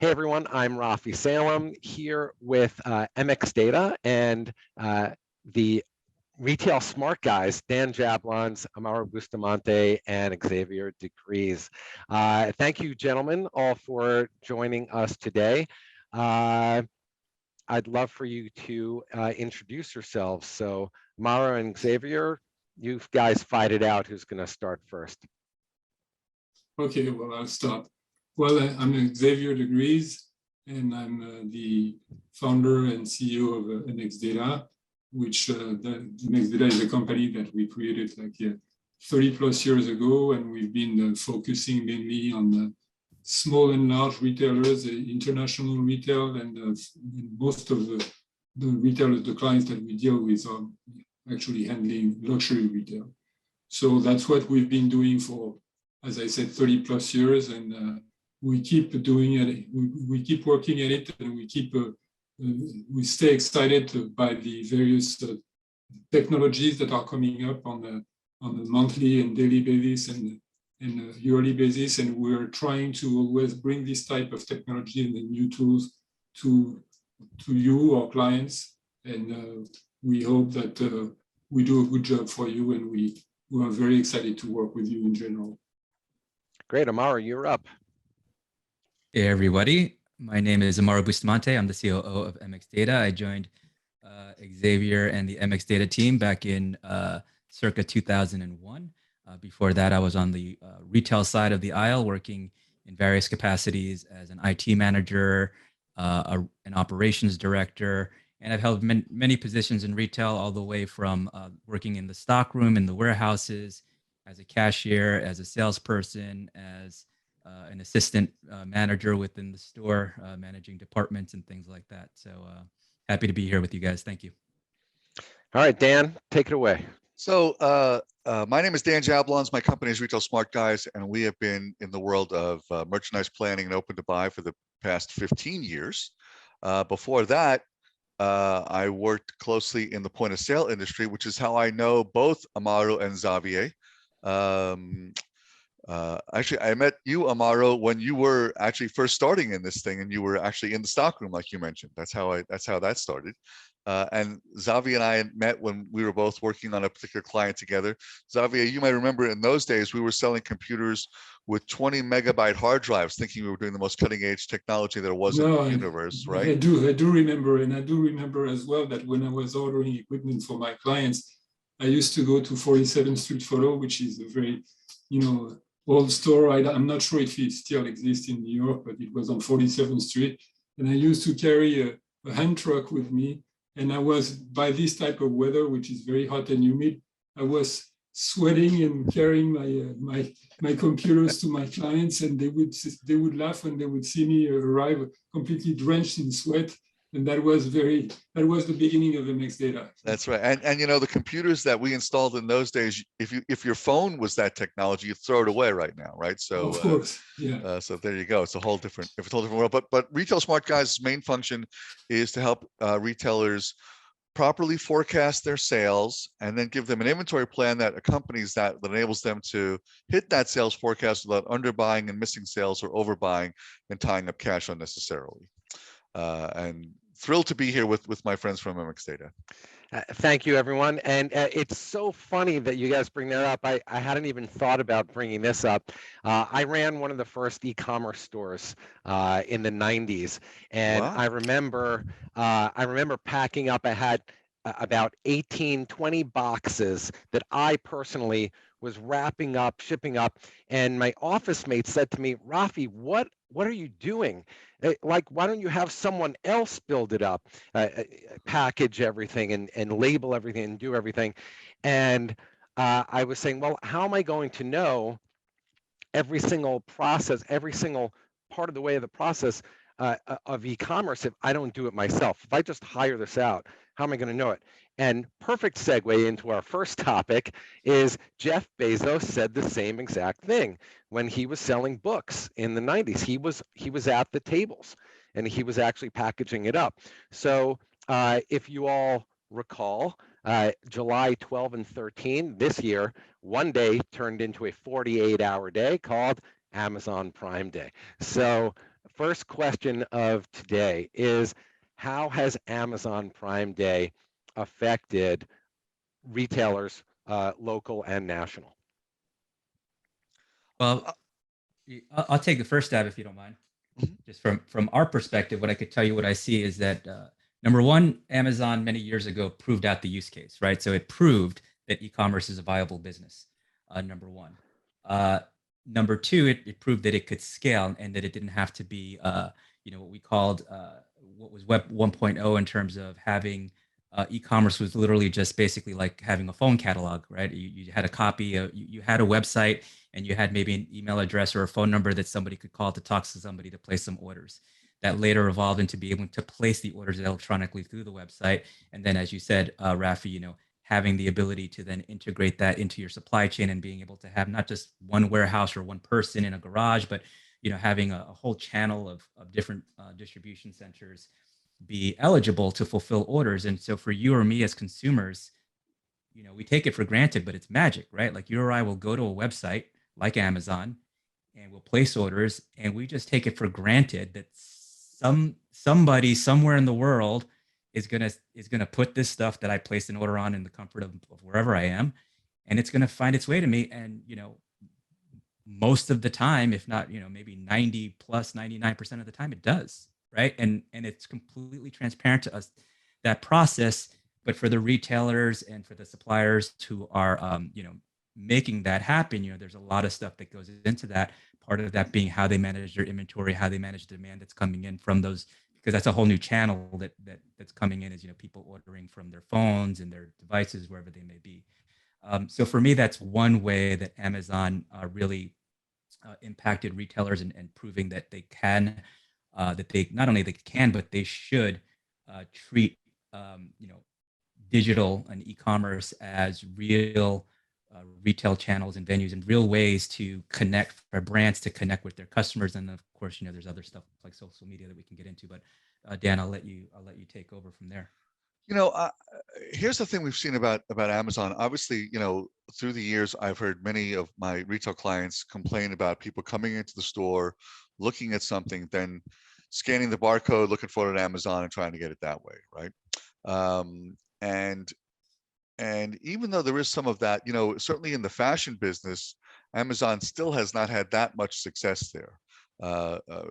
Hey everyone, I'm Rafi Salem here with MX Data and the retail smart guys, Dan Jablons, Amaru Bustamante, and Xavier Degryse. Thank you, gentlemen, all for joining us today. I'd love for you to introduce yourselves. So, Amaru and Xavier, you guys fight it out. Who's going to start first? Okay, well, I'll start. Well, I'm Xavier Degryse, and I'm the founder and CEO of MX Data, which MX Data is a company that we created like 30 plus years ago, and we've been focusing mainly on small and large retailers, international retail, and most of the retailers, the clients that we deal with are actually handling luxury retail. So that's what we've been doing for, as I said, 30 plus years, and we keep doing it. We keep working at it, and we stay excited by the various technologies that are coming up on a monthly and daily basis and yearly basis, and we're trying to always bring this type of technology and the new tools to you, our clients, and we hope that we do a good job for you, and we are very excited to work with you in general. Great, Amaru, you're up. Hey everybody, my name is Amaru Bustamante. I'm the COO of MX Data. I joined Xavier and the MX Data team back in circa 2001. Before that, I was on the retail side of the aisle, working in various capacities as an IT manager, an operations director, and I've held many positions in retail, all the way from working in the stockroom, in the warehouses, as a cashier, as a salesperson, as an assistant manager within the store, managing departments and things like that. So happy to be here with you guys. Thank you. All right, Dan, take it away. So my name is Dan Jablons. My company is Retail Smart Guys, and we have been in the world of merchandise planning and open to buy for the past 15 years. Before that, I worked closely in the point of sale industry, which is how I know both Amaru and Xavier. Actually, I met you, Amaru, when you were actually first starting in this thing, and you were actually in the stockroom, like you mentioned. That's how that started. And Xavier and I met when we were both working on a particular client together. Xavier, you might remember in those days, we were selling computers with 20 megabyte hard drives, thinking we were doing the most cutting edge technology there was in the universe, right? I do remember, and I do remember as well that when I was ordering equipment for my clients, I used to go to 47th Street Photo, which is a very, old store. I'm not sure if it still exists in New York, but it was on 47th Street. And I used to carry a hand truck with me. And I was, by this type of weather, which is very hot and humid, I was sweating and carrying my computers to my clients, and they would laugh when they would see me arrive completely drenched in sweat. And that was the beginning of MX Data. That's right. And the computers that we installed in those days, if your phone was that technology, you'd throw it away right now, right? So of course, yeah. So there you go. It's a whole different world. But Retail Smart Guys' main function is to help retailers properly forecast their sales and then give them an inventory plan that accompanies that enables them to hit that sales forecast without underbuying and missing sales or overbuying and tying up cash unnecessarily. And thrilled to be here with my friends from MX Data. Thank you, everyone. And it's so funny that you guys bring that up. I hadn't even thought about bringing this up. I ran one of the first e-commerce stores in the 90s. And Wow. I remember packing up. I had about 20 boxes that I personally was wrapping up, shipping up. And my office mate said to me, Rafi, what are you doing? Like, why don't you have someone else build it up, package everything and label everything and do everything? And I was saying, well, how am I going to know every single process, every single part of the way of the process of e-commerce if I don't do it myself? If I just hire this out, how am I going to know it? And perfect segue into our first topic is Jeff Bezos said the same exact thing when he was selling books in the 90s. He was at the tables and he was actually packaging it up. So if you all recall, July 12 and 13 this year, one day turned into a 48-hour day called Amazon Prime Day. So first question of today is, how has Amazon Prime Day affected retailers, local and national? Well, I'll take the first stab if you don't mind. Mhm. Just from our perspective, what I could tell you, what I see is that number one, Amazon many years ago proved out the use case, right? So it proved that e-commerce is a viable business. Number one. Number two, it proved that it could scale and that it didn't have to be, what we called what was Web 1.0 in terms of having e-commerce was literally just basically like having a phone catalog, right? You had a copy, you had a website, and you had maybe an email address or a phone number that somebody could call to talk to somebody to place some orders. That later evolved into being able to place the orders electronically through the website. And then, as you said, Rafi, having the ability to then integrate that into your supply chain and being able to have not just one warehouse or one person in a garage, but having a whole channel of different distribution centers be eligible to fulfill orders. And so for you or me as consumers, we take it for granted, but it's magic, right? Like you or I will go to a website like Amazon and we'll place orders, and we just take it for granted that somebody somewhere in the world is gonna put this stuff that I placed an order on in the comfort of wherever I am, and it's gonna find its way to me. And most of the time, if not maybe 90 plus 99% of the time, it does, right? And it's completely transparent to us, that process. But for the retailers and for the suppliers who are making that happen, there's a lot of stuff that goes into that. Part of that being how they manage their inventory, how they manage the demand that's coming in from those, because that's a whole new channel that's coming in, is people ordering from their phones and their devices, wherever they may be. So for me, that's one way that Amazon really impacted retailers and proving that they can, that they not only they can, but they should treat digital and e-commerce as real retail channels and venues and real ways to connect for brands to connect with their customers. And of course, there's other stuff like social media that we can get into. But Dan, I'll let you take over from there. Here's the thing we've seen about Amazon. Obviously, through the years, I've heard many of my retail clients complain about people coming into the store, looking at something, then scanning the barcode, looking for it on Amazon and trying to get it that way, right? And even though there is some of that, certainly in the fashion business, Amazon still has not had that much success there.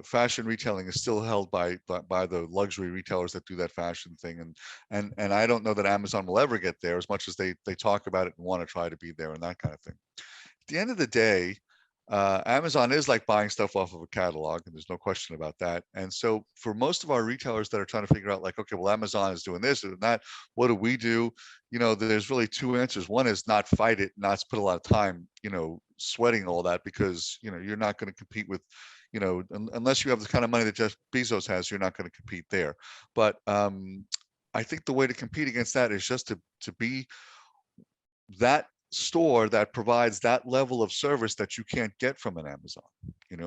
Fashion retailing is still held by the luxury retailers that do that fashion thing, and I don't know that Amazon will ever get there, as much as they talk about it and want to try to be there and that kind of thing. At the end of the day, Amazon is like buying stuff off of a catalog, and there's no question about that. And so for most of our retailers that are trying to figure out, like, okay, well, Amazon is doing this and that, what do we do? There's really two answers. One is not fight it, not put a lot of time, sweating all that, because, you're not going to compete with, unless you have the kind of money that Jeff Bezos has, you're not going to compete there. But I think the way to compete against that is just to be that store that provides that level of service that you can't get from an Amazon,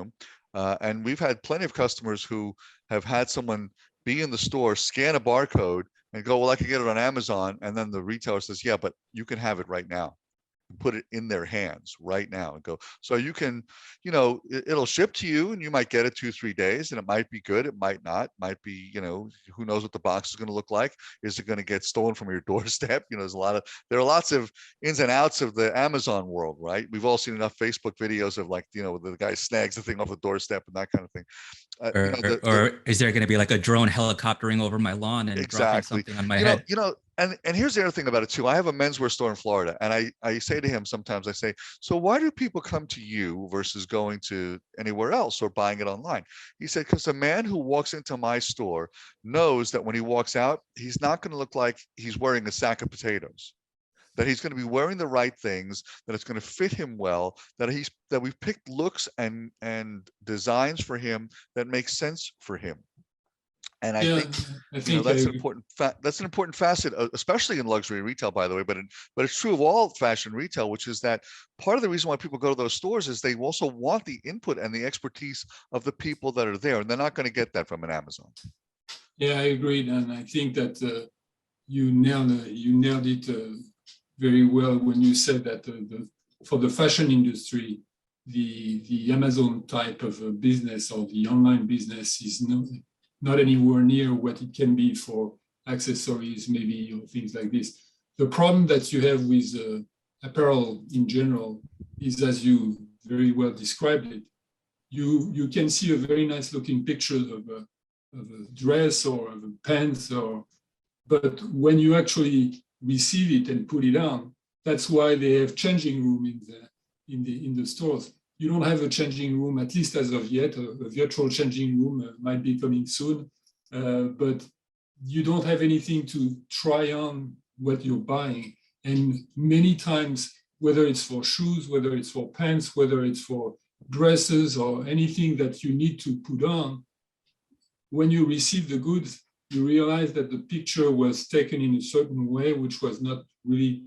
and we've had plenty of customers who have had someone be in the store, scan a barcode and go, well, I can get it on Amazon. And then the retailer says, yeah, but you can have it right now. Put it in their hands right now and go. So you can, it'll ship to you and you might get it 2-3 days, and it might be good. It might not, might be, who knows what the box is going to look like. Is it going to get stolen from your doorstep? There are lots of ins and outs of the Amazon world, right? We've all seen enough Facebook videos of, like, the guy snags the thing off the doorstep and that kind of thing. Or is there going to be like a drone helicoptering over my lawn and dropping something on my head? And here's the other thing about it too. I have a menswear store in Florida, and I say to him sometimes, I say, so why do people come to you versus going to anywhere else or buying it online? He said, because a man who walks into my store knows that when he walks out, he's not going to look like he's wearing a sack of potatoes, that he's going to be wearing the right things, that it's going to fit him well, that we've picked looks and designs for him that make sense for him. And I think that's an important facet, especially in luxury retail, by the way, but it's true of all fashion retail, which is that part of the reason why people go to those stores is they also want the input and the expertise of the people that are there, and they're not going to get that from an Amazon. Yeah, I agree, and I think that you nailed it very well when you said that for the fashion industry, the Amazon type of a business or the online business is not anywhere near what it can be for accessories, maybe, or things like this. The problem that you have with apparel in general is, as you very well described it, you can see a very nice looking picture of a dress or of a pants, but when you actually receive it and put it on, that's why they have changing room in the stores. You don't have a changing room, at least as of yet. A virtual changing room might be coming soon, but you don't have anything to try on what you're buying. And many times, whether it's for shoes, whether it's for pants, whether it's for dresses or anything that you need to put on, when you receive the goods, you realize that the picture was taken in a certain way, which was not really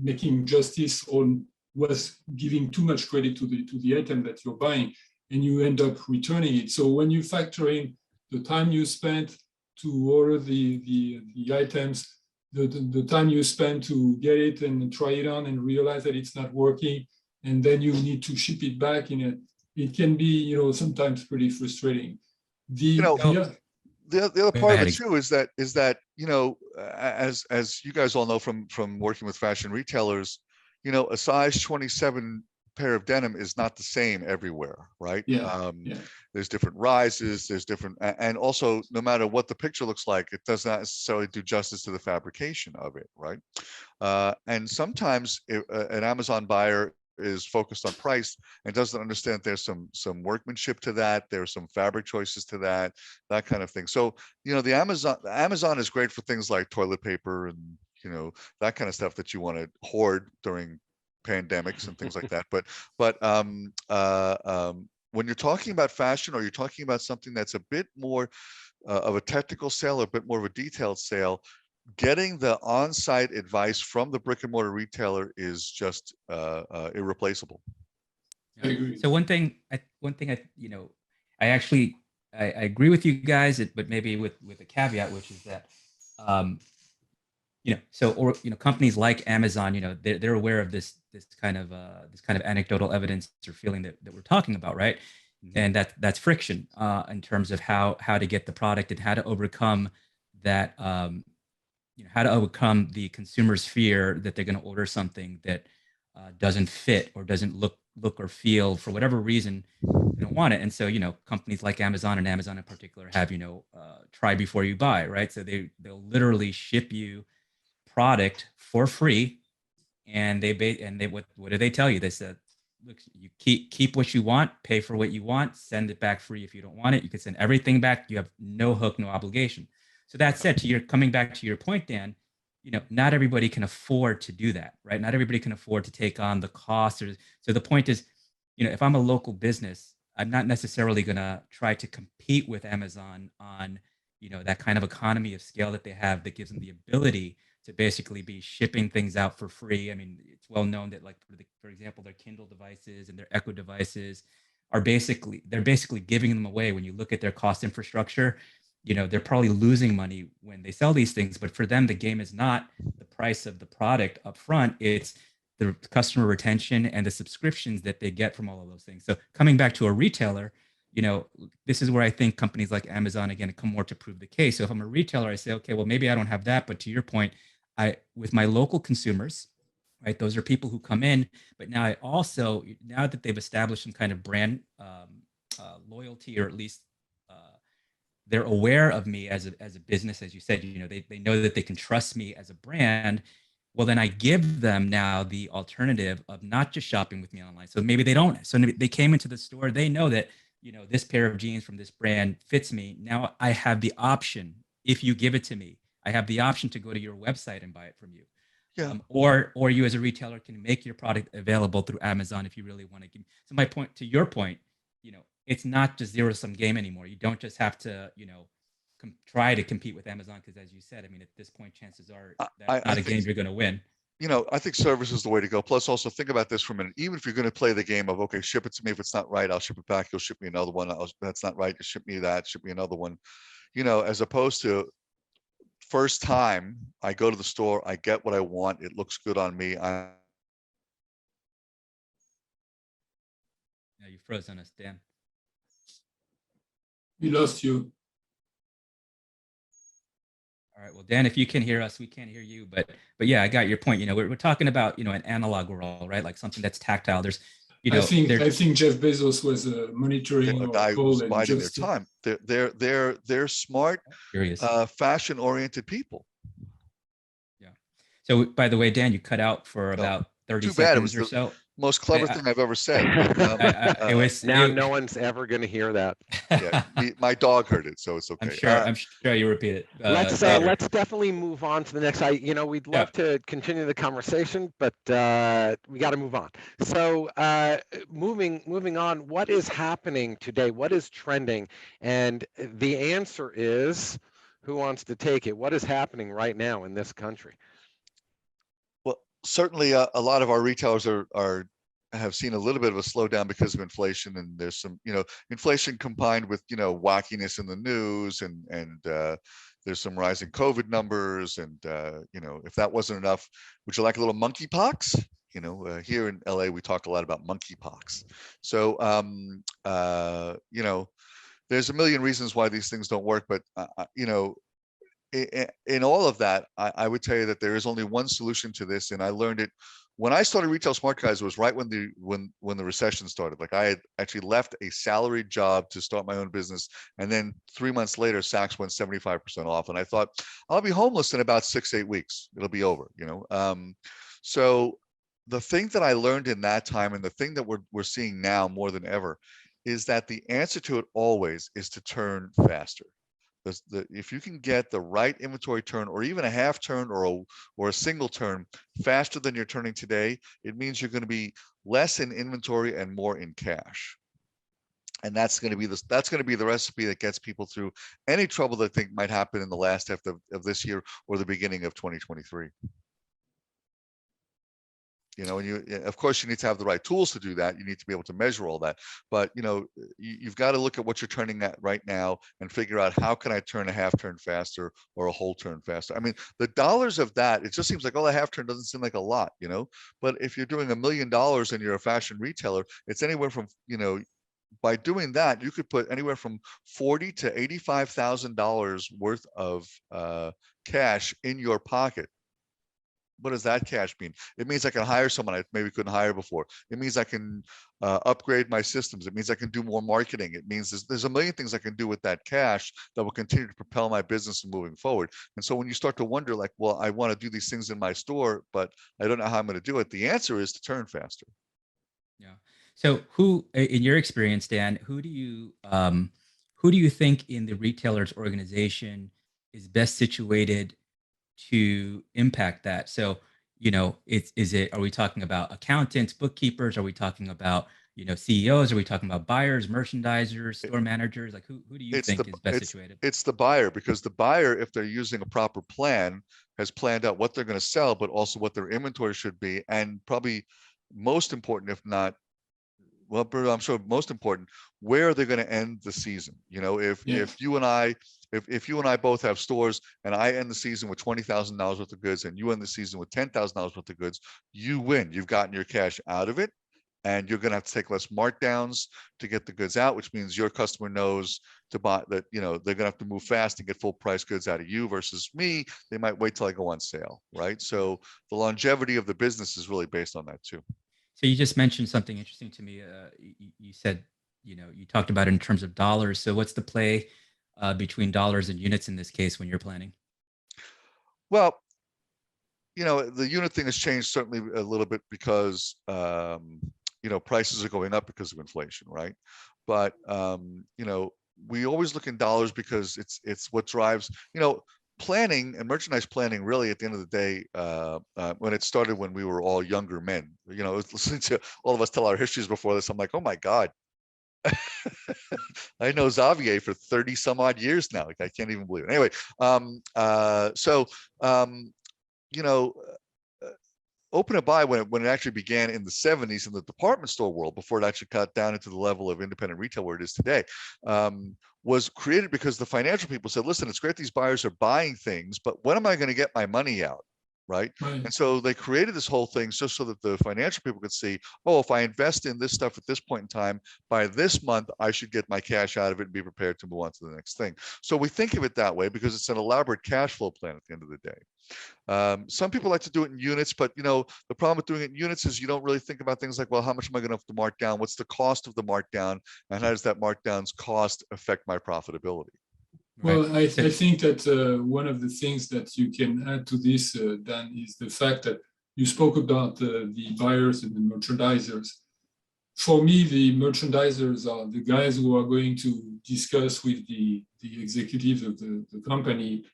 making justice or was giving too much credit to the item that you're buying, and you end up returning it. So when you factor in the time you spent to order the items, the time you spend to get it and try it on and realize that it's not working, and then you need to ship it back, it can be, sometimes pretty frustrating. The other part of it too is that as you guys all know from working with fashion retailers, a size 27 pair of denim is not the same everywhere, right? There's different rises, there's different, and also no matter what the picture looks like, it does not necessarily do justice to the fabrication of it, right? And sometimes an Amazon buyer is focused on price and doesn't understand there's some workmanship to that, there's some fabric choices to that kind of thing. So the Amazon is great for things like toilet paper and that kind of stuff that you want to hoard during pandemics and things like that. But when you're talking about fashion, or you're talking about something that's a bit more of a technical sale, a bit more of a detailed sale, getting the on-site advice from the brick and mortar retailer is just irreplaceable. I agree. So one thing I agree with you guys, but maybe with a caveat, which is that, companies like Amazon, they're aware of this kind of anecdotal evidence or feeling that we're talking about, right? Mm-hmm. And that's friction in terms of how to get the product and how to overcome that. How to overcome the consumer's fear that they're going to order something that doesn't fit or doesn't look or feel, for whatever reason, they don't want it. And so, companies like Amazon, and Amazon in particular, have, try before you buy, right? So they'll literally ship you product for free, and what do they tell you? They said, look, you keep what you want, pay for what you want, send it back free if you don't want it. You can send everything back. You have no hook, no obligation. So that said, coming back to your point, Dan, not everybody can afford to do that, right? Not everybody can afford to take on the cost. So the point is, if I'm a local business, I'm not necessarily going to try to compete with Amazon on, that kind of economy of scale that they have that gives them the ability to basically be shipping things out for free. I mean, it's well known that, like, for example, their Kindle devices and their Echo devices they're basically giving them away. When you look at their cost infrastructure, they're probably losing money when they sell these things, but for them, the game is not the price of the product up front. It's the customer retention and the subscriptions that they get from all of those things. So coming back to a retailer, this is where I think companies like Amazon, again, come more to prove the case. So if I'm a retailer, I say, okay, well, maybe I don't have that, but to your point, with my local consumers, right, those are people who come in, but now now that they've established some kind of brand loyalty, or at least they're aware of me as a business, as you said, they know that they can trust me as a brand. Well, then I give them now the alternative of not just shopping with me online. So maybe they don't. So they came into the store, they know that, this pair of jeans from this brand fits me. Now I have the option, if you give it to me, I have the option to go to your website and buy it from you. Yeah. Or you as a retailer can make your product available through Amazon if you really want to give. So my point, to your point, it's not just zero-sum game anymore. You don't just have to, try to compete with Amazon, because, as you said, I mean, at this point, chances are that's not a game you're going to win. I think service is the way to go. Plus, also think about this for a minute. Even if you're going to play the game of, okay, ship it to me. If it's not right, I'll ship it back. You'll ship me another one. That's not right. You ship me that. Ship me another one. As opposed to first time I go to the store, I get what I want. It looks good on me. You froze on us, Dan. We lost you. All right. Well, Dan, if you can hear us, we can't hear you. But yeah, I got your point. We're talking about an analog world, right? Like something that's tactile. There's, I think there's Jeff Bezos was monitoring The our guy call who's and biding their just time. They're smart, curious. fashion-oriented people. Yeah. So, by the way, Dan, you cut out for Oh, about 30 too bad. It was seconds or the so. most clever I- thing I've ever said. But, It was Now no one's ever going to hear that. yeah, my dog heard it, so it's I'm okay. sure. I'm sure you repeat it. Let's definitely move on to the next. We'd love Yeah. to continue the conversation, but we got to move on. So moving on, what is happening today? What is trending? And the answer is, who wants to take it? What is happening right now in this country? Well, certainly a lot of our retailers have seen a little bit of a slowdown because of inflation, and there's some, inflation combined with, wackiness in the news, and there's some rising COVID numbers, and if that wasn't enough, would you like a little monkeypox? Here in LA, we talk a lot about monkeypox. So, there's a million reasons why these things don't work, but in all of that, I would tell you that there is only one solution to this, and I learned it when I started Retail Smart Guys. It was right when the recession started. Like, I had actually left a salaried job to start my own business, and then 3 months later, Saks went 75% off, and I thought, I'll be homeless in about 6-8 weeks. It'll be over, So the thing that I learned in that time, and the thing that we're seeing now more than ever, is that the answer to it always is to turn faster. If you can get the right inventory turn, or even a half turn, or a single turn faster than you're turning today, it means you're going to be less in inventory and more in cash. And that's going to be the recipe that gets people through any trouble that they think might happen in the last half of this year or the beginning of 2023. And of course, you need to have the right tools to do that. You need to be able to measure all that. But, you've got to look at what you're turning at right now and figure out, how can I turn a half turn faster or a whole turn faster? I mean, the dollars of that, it just seems like, oh, a half turn doesn't seem like a lot, but if you're doing $1 million and you're a fashion retailer, it's anywhere from, by doing that, you could put anywhere from $40,000 to $85,000 worth of cash in your pocket. What does that cash mean? It means I can hire someone I maybe couldn't hire before. It means I can upgrade my systems. It means I can do more marketing. It means there's a million things I can do with that cash that will continue to propel my business moving forward. And so when you start to wonder, like, well, I want to do these things in my store, but I don't know how I'm going to do it, the answer is to turn faster. Yeah. So who, in your experience, Dan, who do you think in the retailer's organization is best situated to impact that? So, are we talking about accountants, bookkeepers? Are we talking about, CEOs? Are we talking about buyers, merchandisers, store managers? Like, who do you think is best situated? It's the buyer, because the buyer, if they're using a proper plan, has planned out what they're going to sell, but also what their inventory should be. And probably most important, if not, well, I'm sure most important, where are they going to end the season? If you and I both have stores, and I end the season with $20,000 worth of goods, and you end the season with $10,000 worth of goods, you win. You've gotten your cash out of it, and you're going to have to take less markdowns to get the goods out, which means your customer knows to buy that. They're going to have to move fast and get full price goods out of you, versus me. They might wait till I go on sale, right? So the longevity of the business is really based on that too. So you just mentioned something interesting to me. You said, you talked about it in terms of dollars. So what's the play between dollars and units in this case when you're planning? Well, the unit thing has changed certainly a little bit because, prices are going up because of inflation, right? But, we always look in dollars because it's what drives, planning and merchandise planning, really, at the end of the day, when it started, when we were all younger men, listening to all of us tell our histories before this, I'm like, oh my God, I know Xavier for 30 some odd years now. Like, I can't even believe it. Anyway, open to buy, when it actually began in the 70s in the department store world, before it actually got down into the level of independent retail where it is today, was created because the financial people said, listen, it's great these buyers are buying things, but when am I going to get my money out? right? Right. And so they created this whole thing just so that the financial people could see, oh, if I invest in this stuff at this point in time, by this month, I should get my cash out of it and be prepared to move on to the next thing. So we think of it that way because it's an elaborate cash flow plan at the end of the day. Some people like to do it in units, but the problem with doing it in units is you don't really think about things like, well, how much am I going to have to mark down? What's the cost of the markdown? And how does that markdown's cost affect my profitability? Well, Right. I think that one of the things that you can add to this, Dan, is the fact that you spoke about the buyers and the merchandisers. For me, the merchandisers are the guys who are going to discuss with the executives of the company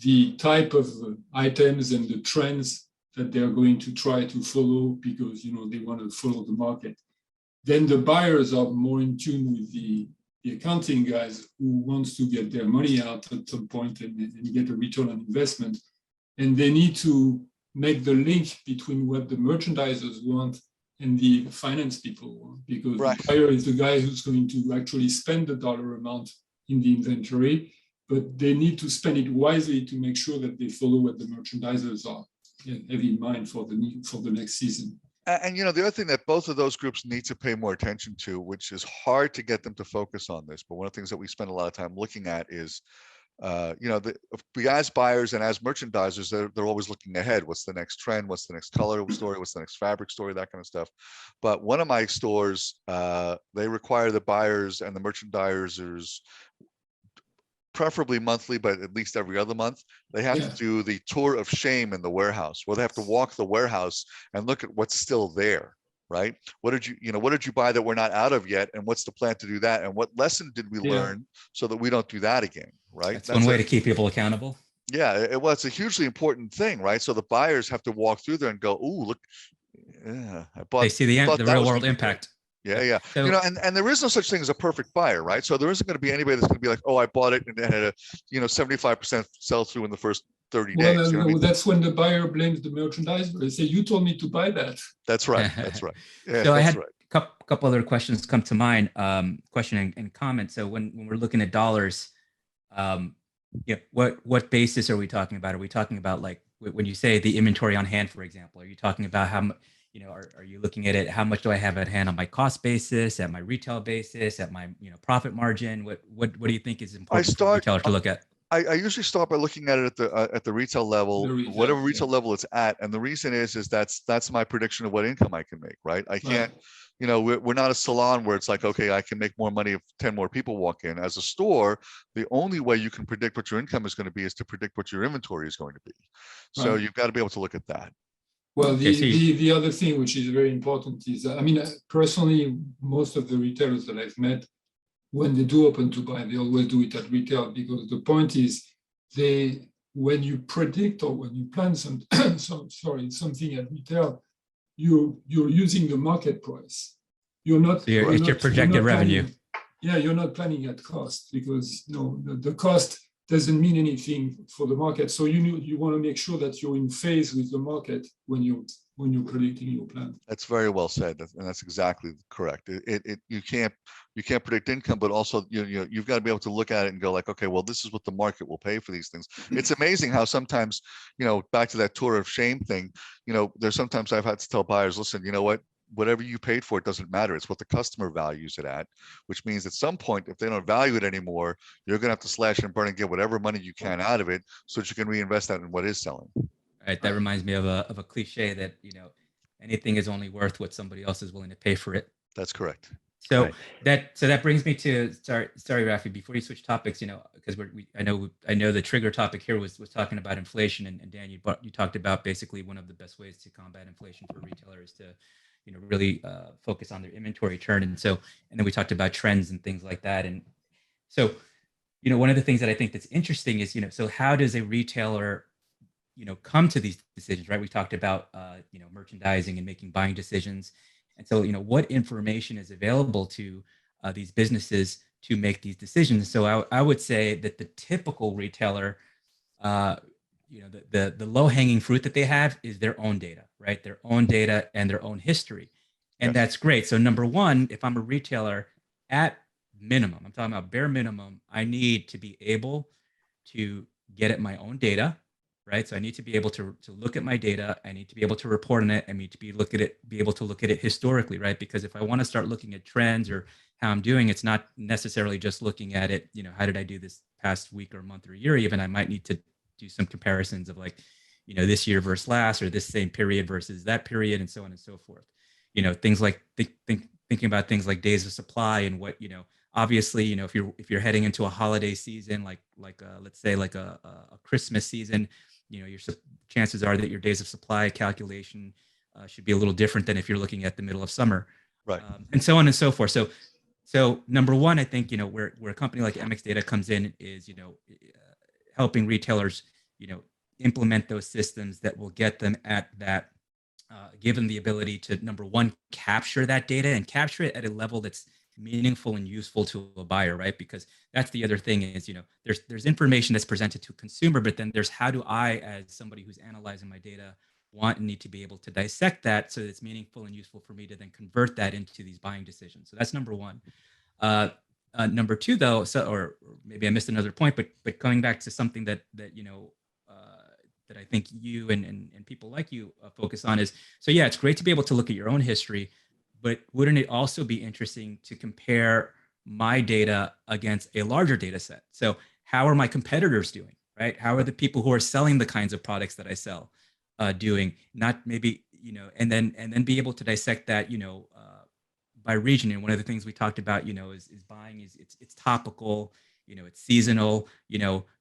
the type of items and the trends that they're going to try to follow because they want to follow the market. Then the buyers are more in tune with the accounting guys who wants to get their money out at some point and get a return on investment. And they need to make the link between what the merchandisers want and the finance people want, because Right. the buyer is the guy who's going to actually spend the dollar amount in the inventory, but they need to spend it wisely to make sure that they follow what the merchandisers are have in mind for the next season. And the other thing that both of those groups need to pay more attention to, which is hard to get them to focus on this, but one of the things that we spend a lot of time looking at is, as buyers and as merchandisers, they're always looking ahead. What's the next trend? What's the next color story? What's the next fabric story? That kind of stuff. But one of my stores, they require the buyers and the merchandisers, preferably monthly, but at least every other month, they have to do the tour of shame in the warehouse, where they have to walk the warehouse and look at what's still there, right? What did you buy that we're not out of yet? And what's the plan to do that? And what lesson did we learn so that we don't do that again, right? That's one way to keep people accountable. Yeah, it's a hugely important thing, right? So the buyers have to walk through there and go, "Ooh, look, I bought." They see the real world impact. Yeah. So, and there is no such thing as a perfect buyer, right? So there isn't going to be anybody that's going to be like, oh, I bought it and it had a 75% sell through in the first 30 days. Well, I mean? That's when the buyer blames the merchandiser. They say, you told me to buy that. That's right. That's right. Yeah, so I had a couple other questions come to mind, question and comment. So when we're looking at dollars, what basis are we talking about? Are we talking about, like, when you say the inventory on hand, for example, are you talking about how much? Are you looking at it? How much do I have at hand on my cost basis, at my retail basis, at my profit margin? What do you think is important for a retailer to look at? I usually start by looking at it at the retail level, whatever retail level it's at, and the reason is that's my prediction of what income I can make. Right? I can't. We're not a salon where it's like, okay, I can make more money if 10 more people walk in. As a store, the only way you can predict what your income is going to be is to predict what your inventory is going to be. So you've got to be able to look at that. Well, the other thing which is very important is, personally, most of the retailers that I've met, when they do open to buy, they always do it at retail, because the point is, when you predict or when you plan something at retail, you're using the market price. It's your projected revenue. You're not planning at cost, because the cost doesn't mean anything for the market. So you want to make sure that you're in phase with the market when you're predicting your plan. That's very well said, and that's exactly correct. You can't predict income, but also you've got to be able to look at it and go like, okay, well, this is what the market will pay for these things. It's amazing how sometimes, back to that tour of shame thing, there's sometimes I've had to tell buyers, listen, you know what? Whatever you paid for, it doesn't matter. It's what the customer values it at, which means at some point, if they don't value it anymore, you're going to have to slash and burn and get whatever money you can out of it so that you can reinvest that in what is selling. Right. That reminds me of a cliche that, anything is only worth what somebody else is willing to pay for it. That's correct. So that brings me to, sorry, Rafi, before you switch topics, because I know the trigger topic here was talking about inflation, and Dan, you talked about basically one of the best ways to combat inflation for retailers to really focus on their inventory turn. And then we talked about trends and things like that. And so, one of the things that I think that's interesting is, so how does a retailer, come to these decisions, right? We talked about, merchandising and making buying decisions. And so, what information is available to these businesses to make these decisions? So I would say that the typical retailer, the low hanging fruit that they have is their own data, right? Their own data and their own history. And that's great. So number one, if I'm a retailer, at minimum, I'm talking about bare minimum, I need to be able to get at my own data right? So I need to be able to look at my data. I need to be able to report on it. I need to be able to look at it historically, right? Because if I want to start looking at trends or how I'm doing, it's not necessarily just looking at it, how did I do this past week or month or year even. I might need to do some comparisons of like, this year versus last, or this same period versus that period, and so on and so forth. Things like thinking about things like days of supply and what, obviously, if you're heading into a holiday season, like let's say like a Christmas season, your chances are that your days of supply calculation should be a little different than if you're looking at the middle of summer, Right. and so on and so forth. So number one, I think where a company like MX Data comes in is helping retailers implement those systems that will get them at that, give them the ability to, number one, capture that data and capture it at a level that's meaningful and useful to a buyer, right? Because that's the other thing is, there's information that's presented to a consumer, but then there's how do I, as somebody who's analyzing my data, want and need to be able to dissect that so that it's meaningful and useful for me to then convert that into these buying decisions. So that's number one. Number two, though, or maybe I missed another point, but coming back to something that that I think you and people like you focus on is, so yeah, it's great to be able to look at your own history, but wouldn't it also be interesting to compare my data against a larger data set? So how are my competitors doing, right? How are the people who are selling the kinds of products that I sell doing? Not maybe, and then be able to dissect that, by region. And one of the things we talked about, is buying is it's topical, it's seasonal,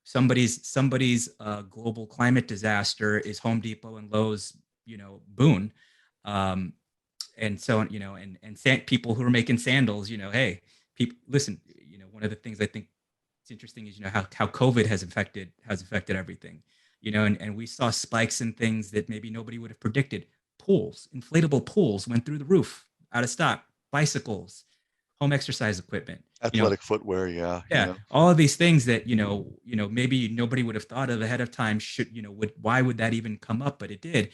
somebody's global climate disaster is Home Depot and Lowe's, boon. And so, and people who are making sandals, hey, people, listen, one of the things I think it's interesting is, how COVID has affected everything, and we saw spikes in things that maybe nobody would have predicted. Pools, inflatable pools went through the roof, out of stock. Bicycles, home exercise equipment, Athletic footwear, yeah, all of these things that maybe nobody would have thought of ahead of time. Why would that even come up? But it did.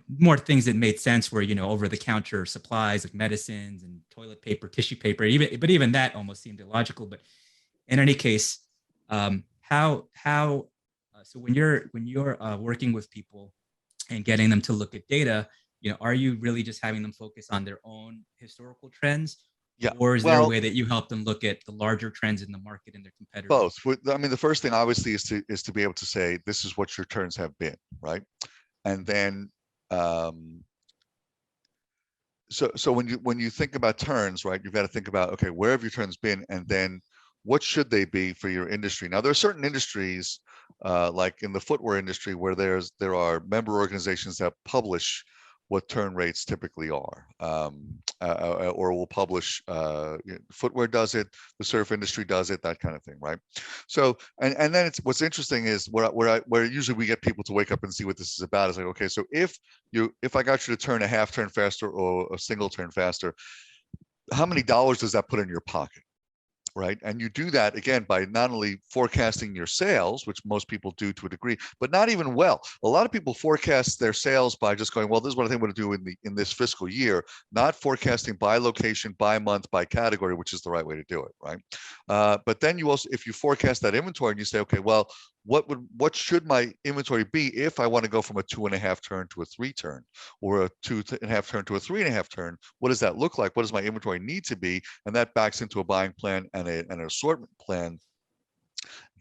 More things that made sense were over the counter supplies like medicines and toilet paper, tissue paper. Even that almost seemed illogical. But in any case, so when you're working with people and getting them to look at data, are you really just having them focus on their own historical trends? Yeah. Or is there a way that you help them look at the larger trends in the market and their competitors? Both. I mean, the first thing obviously is to be able to say, this is what your turns have been, right? And then, so when you think about turns, right, you've got to think about, okay, where have your turns been? And then what should they be for your industry? Now, there are certain industries, like in the footwear industry, where there are member organizations that publish what turn rates typically are, or will publish, footwear does it, the surf industry does it, that kind of thing, right? So, and then what's interesting is where usually we get people to wake up and see what this is about. Is like, okay, so if I got you to turn a half turn faster or a single turn faster, how many dollars does that put in your pocket? Right. And you do that again by not only forecasting your sales, which most people do to a degree, but not even well. A lot of people forecast their sales by just going, well, this is what I think I'm going to do in this fiscal year, not forecasting by location, by month, by category, which is the right way to do it. Right. But then you also, if you forecast that inventory and you say, okay, well, what should my inventory be if I want to go from a 2.5 turn to a 3 turn, or a 2.5 turn to a 3.5 turn? What does that look like? What does my inventory need to be? And that backs into a buying plan and an assortment plan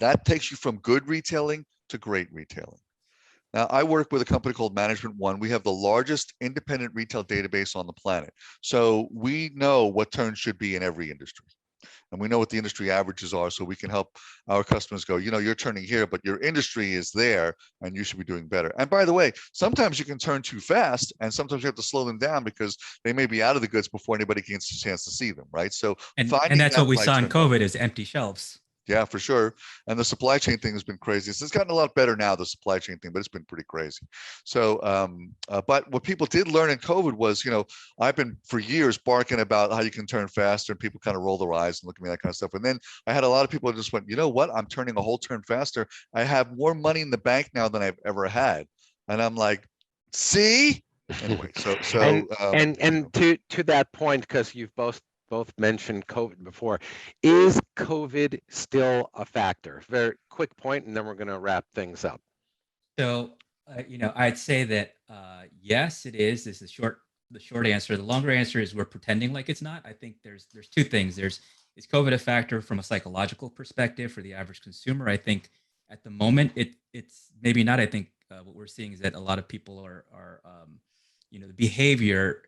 that takes you from good retailing to great retailing. Now, I work with a company called Management One. We have the largest independent retail database on the planet. So we know what turns should be in every industry. And we know what the industry averages are, so we can help our customers go, you're turning here, but your industry is there, and you should be doing better. And by the way, sometimes you can turn too fast, and sometimes you have to slow them down because they may be out of the goods before anybody gets a chance to see them, right? So and that's what we saw in COVID is empty shelves. Yeah, for sure. And the supply chain thing has been crazy. It's gotten a lot better now, the supply chain thing, but it's been pretty crazy. So, but what people did learn in COVID was, I've been for years barking about how you can turn faster, and people kind of roll their eyes and look at me, that kind of stuff. And then I had a lot of people who just went, you know what? I'm turning a whole turn faster. I have more money in the bank now than I've ever had. And I'm like, see? Anyway, and to that point, because you've both mentioned COVID before, is COVID still a factor? Very quick point, and then we're going to wrap things up. So, I'd say that yes, it is. This is the short answer. The longer answer is we're pretending like it's not. I think there's two things. Is COVID a factor from a psychological perspective for the average consumer? I think at the moment it's maybe not. I think what we're seeing is that a lot of people are the behavior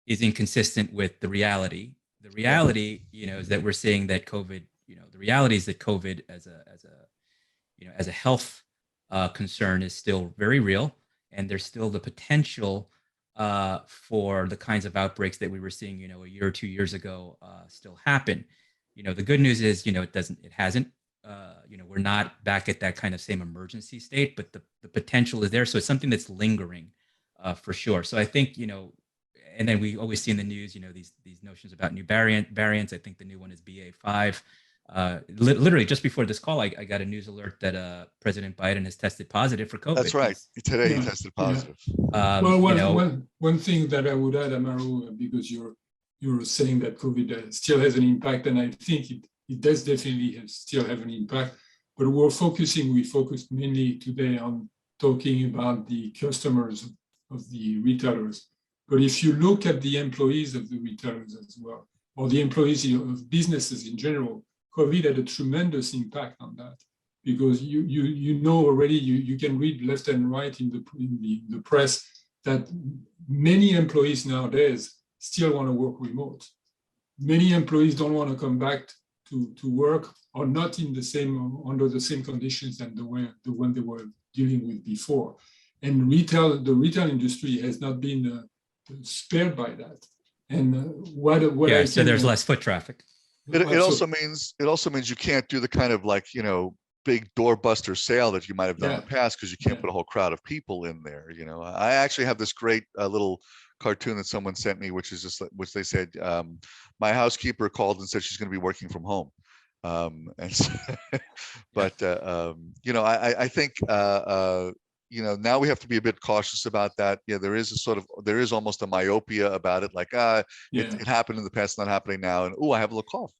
is inconsistent with the reality. The reality, is that we're seeing that COVID. The reality is that COVID as a health concern is still very real, and there's still the potential for the kinds of outbreaks that we were seeing, a year or 2 years ago, still happen. The good news is, it hasn't. We're not back at that kind of same emergency state, but the potential is there. So it's something that's lingering for sure. So I think, and then we always see in the news, these notions about new variants. I think the new one is BA.5. Literally just before this call, I got a news alert that President Biden has tested positive for COVID. That's right. Today he Yeah, tested yeah. positive. Well, one thing that I would add, Amaru, because you're saying that COVID still has an impact, and I think it does definitely still have an impact. But we focused mainly today on talking about the customers of the retailers. But if you look at the employees of the retailers as well, or the employees of businesses in general, COVID had a tremendous impact on that, because you know already, you can read left and right in the press that many employees nowadays still want to work remote. Many employees don't want to come back to work, or not under the same conditions than the one they were dealing with before. And the retail industry has not been spared by that. And so there's less foot traffic. It also means you can't do the kind of big doorbuster sale that you might have done in the past, because you can't put a whole crowd of people in there. I actually have this great little cartoon that someone sent me, which they said, my housekeeper called and said she's going to be working from home. I think now we have to be a bit cautious about that. Yeah, there is almost a myopia about it. Like, it happened in the past, not happening now. And I have a little cough.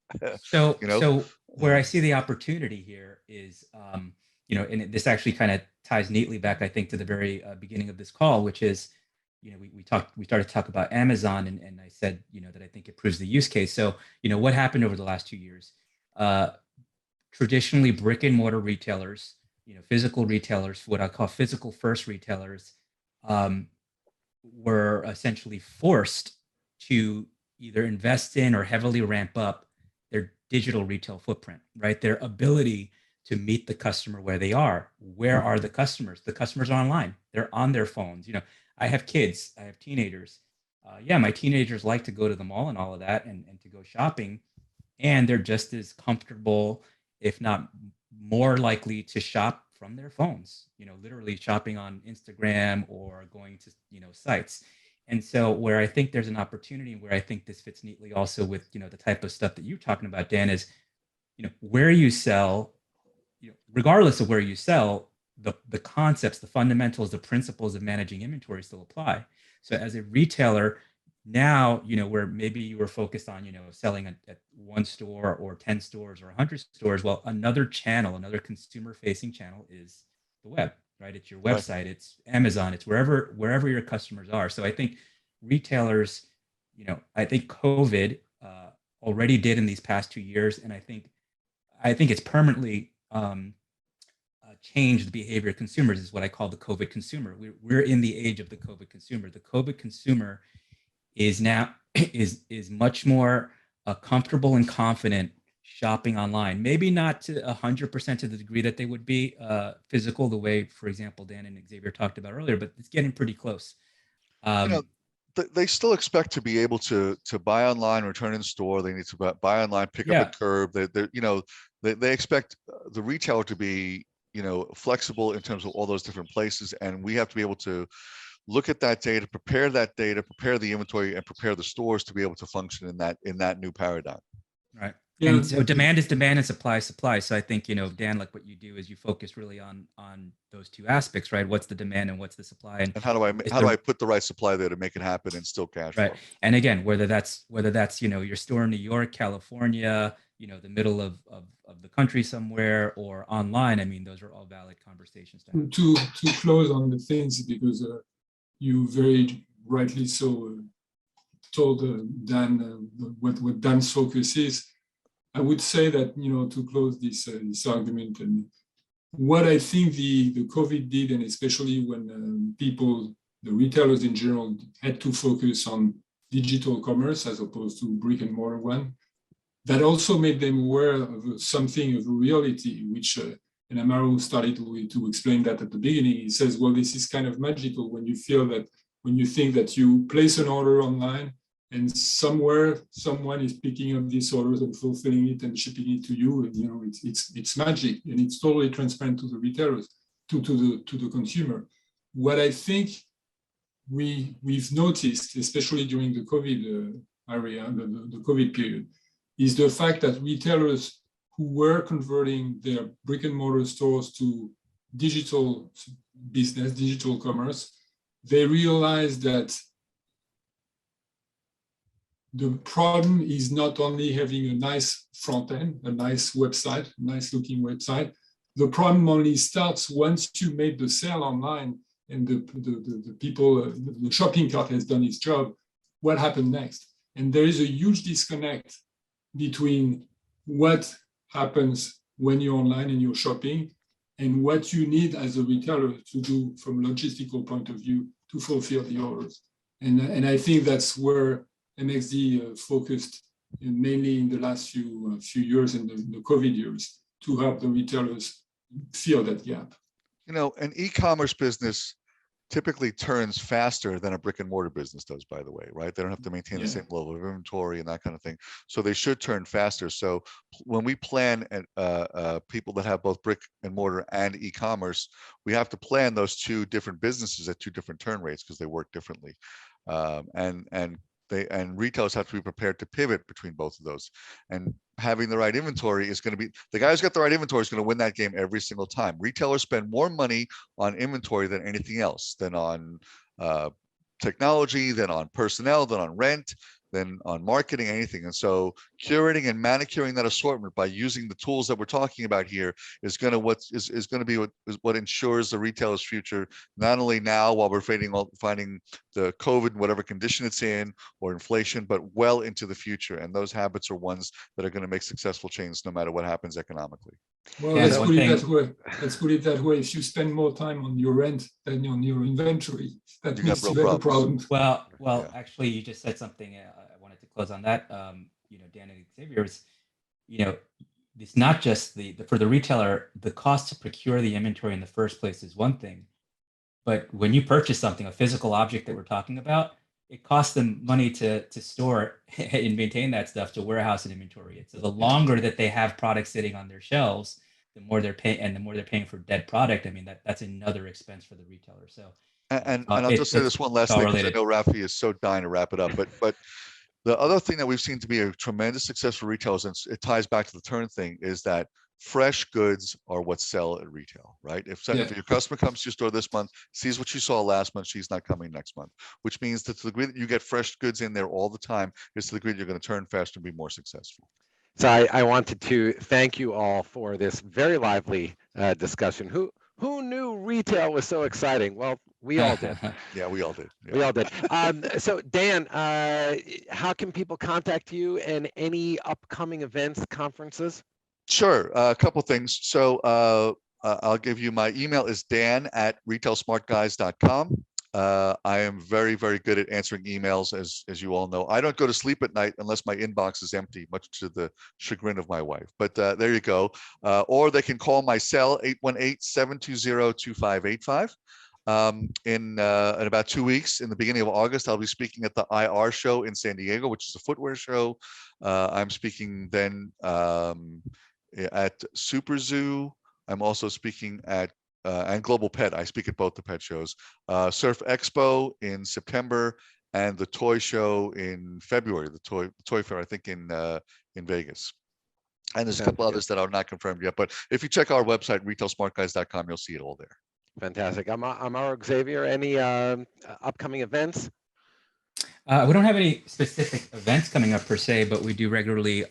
So where I see the opportunity here is, and this actually kind of ties neatly back, I think, to the very beginning of this call, which is, we started to talk about Amazon, and I said, that I think it proves the use case. So, what happened over the last 2 years? Traditionally, brick and mortar retailers, physical retailers, what I call physical first retailers, were essentially forced to either invest in or heavily ramp up their digital retail footprint, right? Their ability to meet the customer where they are. Where are the customers? The customers are online. They're on their phones. I have kids. I have teenagers. My teenagers like to go to the mall and all of that, and to go shopping, and they're just as comfortable, if not more likely, to shop from their phones, literally shopping on Instagram or going to, sites. And so where I think there's an opportunity, and where I think this fits neatly also with, the type of stuff that you're talking about, Dan, is, where you sell, regardless of where you sell, the concepts, the fundamentals, the principles of managing inventory still apply. So as a retailer now, where maybe you were focused on, selling at one store or 10 stores or 100 stores, well, another consumer facing channel is the web, right? It's your website, It's Amazon, it's wherever your customers are. So I think retailers, I think COVID already did in these past 2 years, and I think it's permanently changed the behavior of consumers, is what I call the COVID consumer. We're in the age of the COVID consumer. The COVID consumer is now is much more comfortable and confident shopping online. Maybe not to 100% to the degree that they would be physical, the way, for example, Dan and Xavier talked about earlier, but it's getting pretty close. They still expect to be able to buy online, return in store. They need to buy online, pick up at curb. They expect the retailer to be flexible in terms of all those different places, and we have to be able to look at that data, prepare the inventory, and prepare the stores to be able to function in that new paradigm. Right. Yeah. And so demand is demand and supply is supply. So I think, Dan, like what you do is you focus really on those two aspects, right? What's the demand and what's the supply? And how do I put the right supply there to make it happen and still cash flow? Right. And again, whether that's, your store in New York, California, the middle of the country somewhere or online, I mean, those are all valid conversations to have. To close on the things, because you very rightly so told Dan what Dan's focus is. I would say that, to close this argument, and what I think the COVID did, and especially when people, the retailers in general, had to focus on digital commerce as opposed to brick and mortar one, that also made them aware of something of a reality, which, and Amaru started to explain that at the beginning. He says, well, this is kind of magical when you think that you place an order online and somewhere someone is picking up these orders and fulfilling it and shipping it to you, and it's magic, and it's totally transparent to the retailers, to the consumer. What I think we've noticed, especially during the COVID the COVID period, is the fact that retailers who were converting their brick and mortar stores to digital business, digital commerce, they realized that the problem is not only having a nice front end, a nice website, a nice looking website. The problem only starts once you made the sale online and the people, the shopping cart has done its job. What happened next? And there is a huge disconnect between what happens when you're online and you're shopping and what you need as a retailer to do from a logistical point of view to fulfill the orders. And I think that's where MXD focused mainly in the last few years, in the COVID years, to help the retailers fill that gap. An e-commerce business typically turns faster than a brick and mortar business does, by the way, right? They don't have to maintain the same level of inventory and that kind of thing. So they should turn faster. So when we plan people that have both brick and mortar and e-commerce, we have to plan those two different businesses at two different turn rates because they work differently. And retailers have to be prepared to pivot between both of those. And having the right inventory is going to be, the guy who's got the right inventory is going to win that game every single time. Retailers spend more money on inventory than anything else, than on technology, than on personnel, than on rent, than on marketing, anything. And so curating and manicuring that assortment by using the tools that we're talking about here is going to be what ensures the retailer's future, not only now while we're finding the COVID, whatever condition it's in, or inflation, but well into the future. And those habits are ones that are going to make successful chains no matter what happens economically. Well, let's put it that way. If you spend more time on your rent than on your inventory, that means you have a problem. Well, yeah. Actually, you just said something. I wanted to close on that. Dan and Xavier, it's not just for the retailer, the cost to procure the inventory in the first place is one thing, but when you purchase something, a physical object that we're talking about, it costs them money to store and maintain that stuff, to warehouse and inventory it. So the longer that they have products sitting on their shelves, the more they're paying, and the more they're paying for dead product. I mean, that's another expense for the retailer. So, and I'll just say this one last thing, because I know Rafi is so dying to wrap it up. But the other thing that we've seen to be a tremendous success for retailers, and it ties back to the turn thing, is that fresh goods are what sell at retail, right? If your customer comes to your store this month, sees what you saw last month, she's not coming next month, which means that to the degree that you get fresh goods in there all the time is to the degree that you're going to turn faster and be more successful. So I wanted to thank you all for this very lively discussion. Who knew retail was so exciting? Well, we all did. Yeah, we all did. Yeah. We all did. So Dan, how can people contact you and any upcoming events, conferences? Sure, a couple things. So I'll give you my email is dan@retailsmartguys.com. I am very, very good at answering emails, as you all know. I don't go to sleep at night unless my inbox is empty, much to the chagrin of my wife. But there you go. Or they can call my cell, 818-720-2585. In about 2 weeks, in the beginning of August, I'll be speaking at the IR show in San Diego, which is a footwear show. I'm speaking then at Super Zoo. I'm also speaking at and Global Pet. I speak at both the pet shows. Surf Expo in September, and the toy show in February. The toy fair, I think, in Vegas. And there's a couple others that are not confirmed yet. But if you check our website, retailsmartguys.com, you'll see it all there. Fantastic. Amaru, Xavier, any upcoming events? We don't have any specific events coming up per se, but we do regularly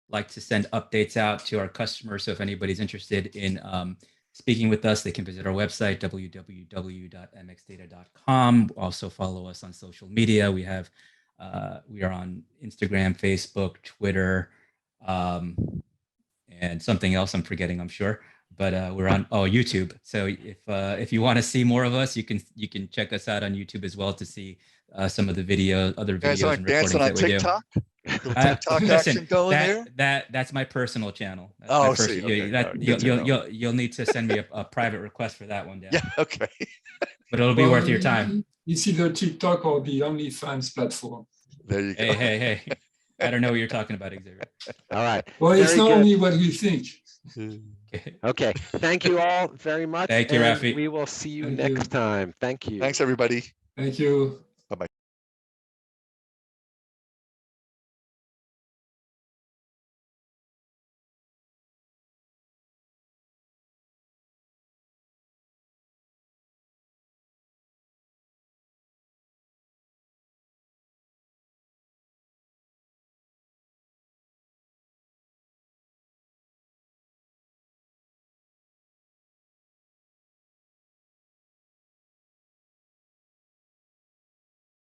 like to send updates out to our customers. So if anybody's interested in speaking with us, they can visit our website, www.mxdata.com. Also follow us on social media. We are on Instagram, Facebook, Twitter, and something else I'm forgetting, I'm sure. But we're on YouTube. So if you want to see more of us, you can check us out on YouTube as well to see some of the other Guys videos aren't and dancing recordings on that we do. TikTok? Little TikTok Listen, action going there? that's my personal channel. That's Oh, my see, okay, all right, good to know. you'll need to send me a private request for that one, Dan. Yeah, okay. But it'll be Well, worth your time. It's either TikTok or the OnlyFans platform. There you go. Hey. I don't know what you're talking about, Xavier. All right. Well, it's Very not good. only what we think. Okay. Thank you all very much. Thank you, and Rafi. we will see you Thank next you. time. Thank you. Thanks, everybody. Thank you.